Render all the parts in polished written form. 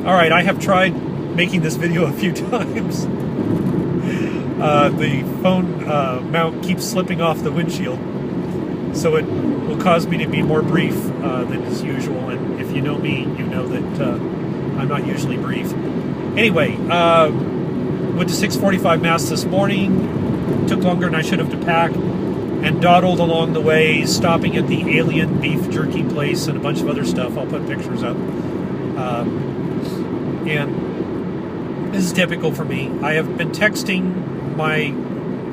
Alright, I have tried making this video a few times. The phone mount keeps slipping off the windshield, so it will cause me to be more brief than is usual, and if you know me, you know that I'm not usually brief. Anyway, went to 6:45 Mass this morning, took longer than I should have to pack, and dawdled along the way, stopping at the Alien Beef Jerky place and a bunch of other stuff. I'll put pictures up. And this is typical for me. I have been texting my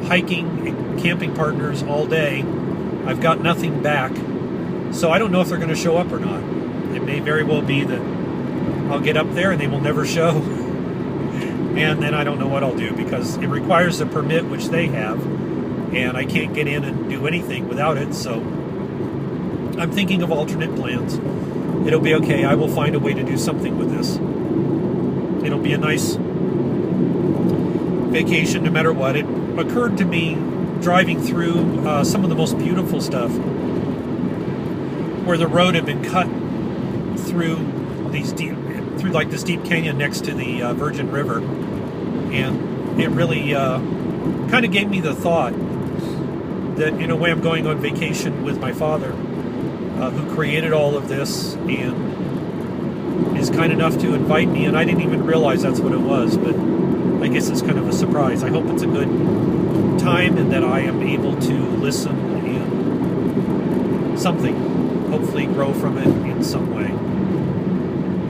hiking and camping partners all day. I've got nothing back, so I don't know if they're going to show up or not. It may very well be that I'll get up there and they will never show, and then I don't know what I'll do, because it requires a permit, which they have, and I can't get in and do anything without it. So I'm thinking of alternate plans. It'll be okay. I will find a way to do something with this. It'll be a nice vacation no matter what. It occurred to me driving through some of the most beautiful stuff where the road had been cut through these through like this deep canyon next to the Virgin River, and it really kind of gave me the thought that in a way I'm going on vacation with my father, who created all of this and is kind enough to invite me, and I didn't even realize that's what it was, but I guess it's kind of a surprise. I hope it's a good time and that I am able to listen and something, hopefully grow from it in some way.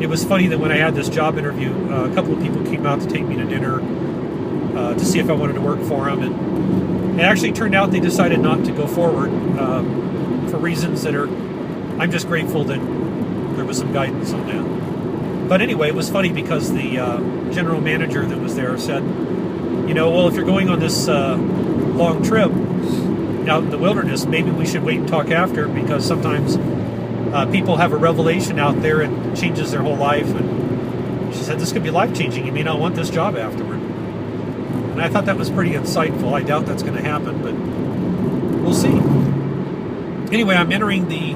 It was funny that when I had this job interview, a couple of people came out to take me to dinner to see if I wanted to work for them, and it actually turned out they decided not to go forward for reasons that are, I'm just grateful that there was some guidance on that. But anyway, it was funny because the general manager that was there said, you know, well, if you're going on this long trip out in the wilderness, maybe we should wait and talk after, because sometimes people have a revelation out there and it changes their whole life. And she said, this could be life-changing. You may not want this job afterward. And I thought that was pretty insightful. I doubt that's going to happen, but we'll see. Anyway, I'm entering the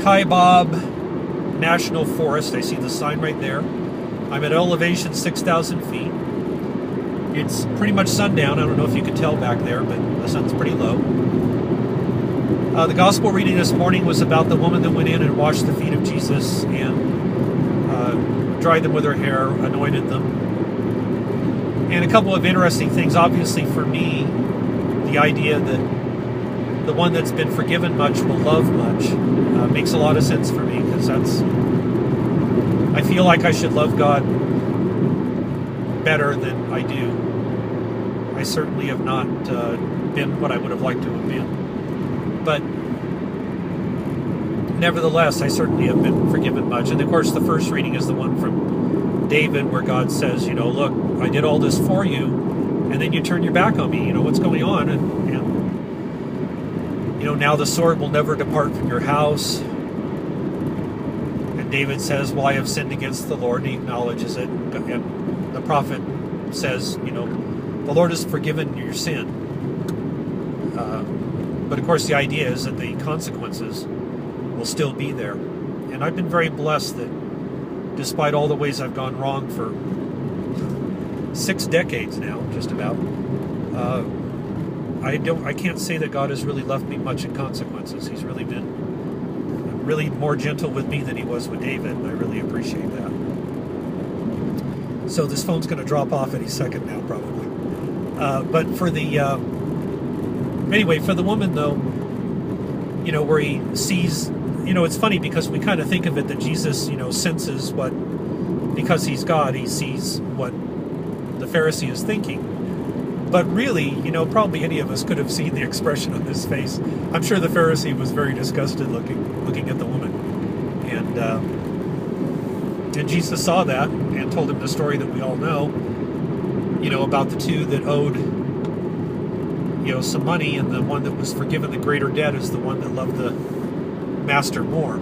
Kaibab National Forest. I see the sign right there. I'm at elevation 6,000 feet. It's pretty much sundown. I don't know if you can tell back there, but the sun's pretty low. The gospel reading this morning was about the woman that went in and washed the feet of Jesus and dried them with her hair, anointed them. And a couple of interesting things. Obviously for me, the idea that the one that's been forgiven much will love much makes a lot of sense for me, because I feel like I should love God better than I do. I certainly have not been what I would have liked to have been. But nevertheless, I certainly have been forgiven much. And of course, the first reading is the one from David, where God says, you know, look, I did all this for you, and then you turn your back on me. You know, what's going on? And you know, now the sword will never depart from your house. And David says, well, I have sinned against the Lord, and he acknowledges it. And the prophet says, you know, the Lord has forgiven your sin. But of course, the idea is that the consequences will still be there. And I've been very blessed that despite all the ways I've gone wrong for 6 decades now, just about, I can't say that God has really left me much in consequences. He's really been more gentle with me than he was with David, and I really appreciate that. So this phone's going to drop off any second now, probably. But for the anyway, for the woman though, you know, where he sees, you know, it's funny because we kind of think of it that Jesus, you know, senses what, because he's God, he sees what the Pharisee is thinking. But really, you know, probably any of us could have seen the expression on his face. I'm sure the Pharisee was very disgusted looking at the woman. And Jesus saw that and told him the story that we all know, you know, about the two that owed, you know, some money, and the one that was forgiven the greater debt is the one that loved the master more.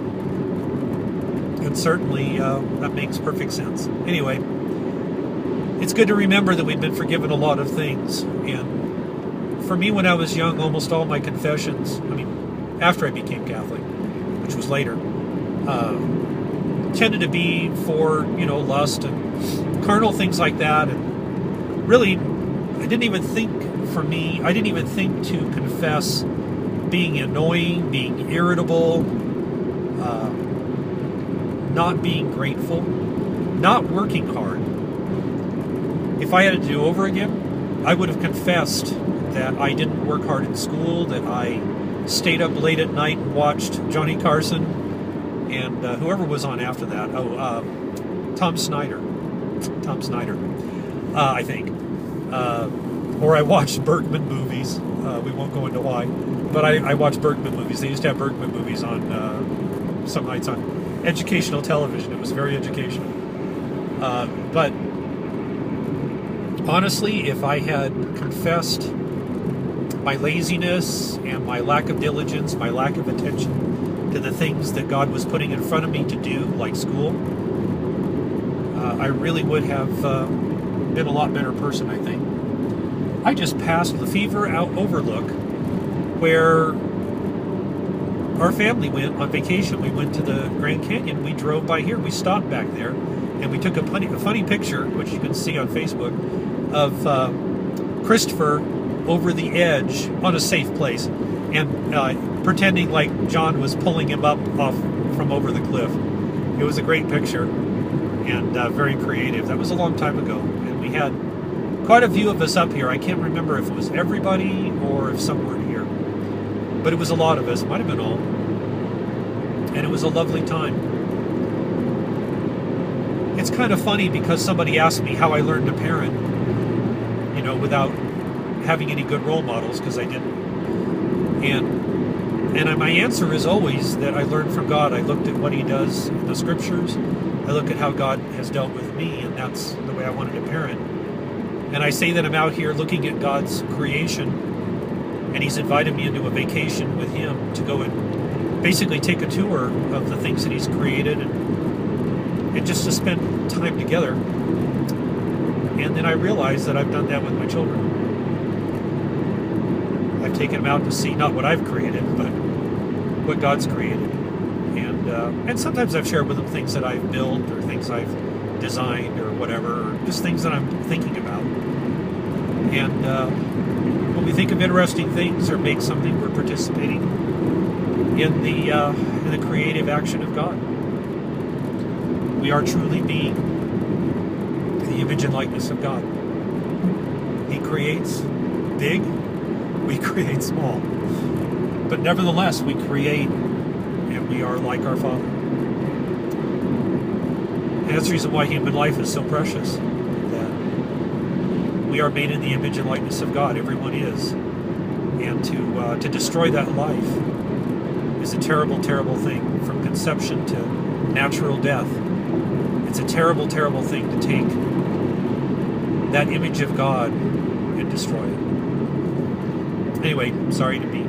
And certainly that makes perfect sense. Anyway, it's good to remember that we've been forgiven a lot of things. And for me, when I was young, almost all my confessions, I mean, after I became Catholic, which was later, tended to be for, lust and carnal things like that. And really, I didn't even think to confess being annoying, being irritable, not being grateful, not working hard. If I had to do over again, I would have confessed that I didn't work hard in school, that I stayed up late at night and watched Johnny Carson and whoever was on after that. Tom Snyder, I think. Or I watched Bergman movies. We won't go into why, but I watched Bergman movies. They used to have Bergman movies on some nights on educational television. It was very educational. But honestly, if I had confessed my laziness and my lack of diligence, my lack of attention to the things that God was putting in front of me to do, like school, I really would have been a lot better person, I think. I just passed Lefevre Overlook, where our family went on vacation. We went to the Grand Canyon. We drove by here. We stopped back there, and we took a funny picture, which you can see on Facebook, of Christopher over the edge on a safe place, and pretending like John was pulling him up off from over the cliff. It was a great picture, and very creative. That was a long time ago, and we had quite a few of us up here. I can't remember if it was everybody or if some were here, but it was a lot of us. It might have been all, and it was a lovely time. It's kind of funny because somebody asked me how I learned to parent, without having any good role models, because I didn't. And my answer is always that I learned from God. I looked at what He does in the Scriptures. I look at how God has dealt with me, and that's the way I wanted to parent. And I say that I'm out here looking at God's creation, and He's invited me into a vacation with Him to go and basically take a tour of the things that He's created, and just to spend time together. And then I realize that I've done that with my children. I've taken them out to see not what I've created, but what God's created. And sometimes I've shared with them things that I've built or things I've designed or whatever, or just things that I'm thinking about. And when we think of interesting things or make something, we're participating in the creative action of God. We are truly being the image and likeness of God. He creates big, we create small. But nevertheless, we create, and we are like our Father. And that's the reason why human life is so precious. That we are made in the image and likeness of God. Everyone is. And to destroy that life is a terrible, terrible thing. From conception to natural death. It's a terrible, terrible thing to take that image of God and destroy it. Anyway, sorry to be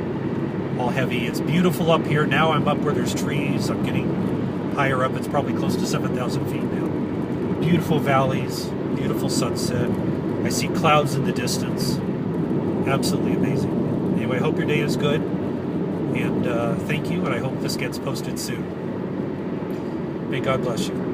all heavy. It's beautiful up here. Now I'm up where there's trees. I'm getting higher up. It's probably close to 7,000 feet now. Beautiful valleys, beautiful sunset. I see clouds in the distance. Absolutely amazing. Anyway, I hope your day is good. And thank you, and I hope this gets posted soon. May God bless you.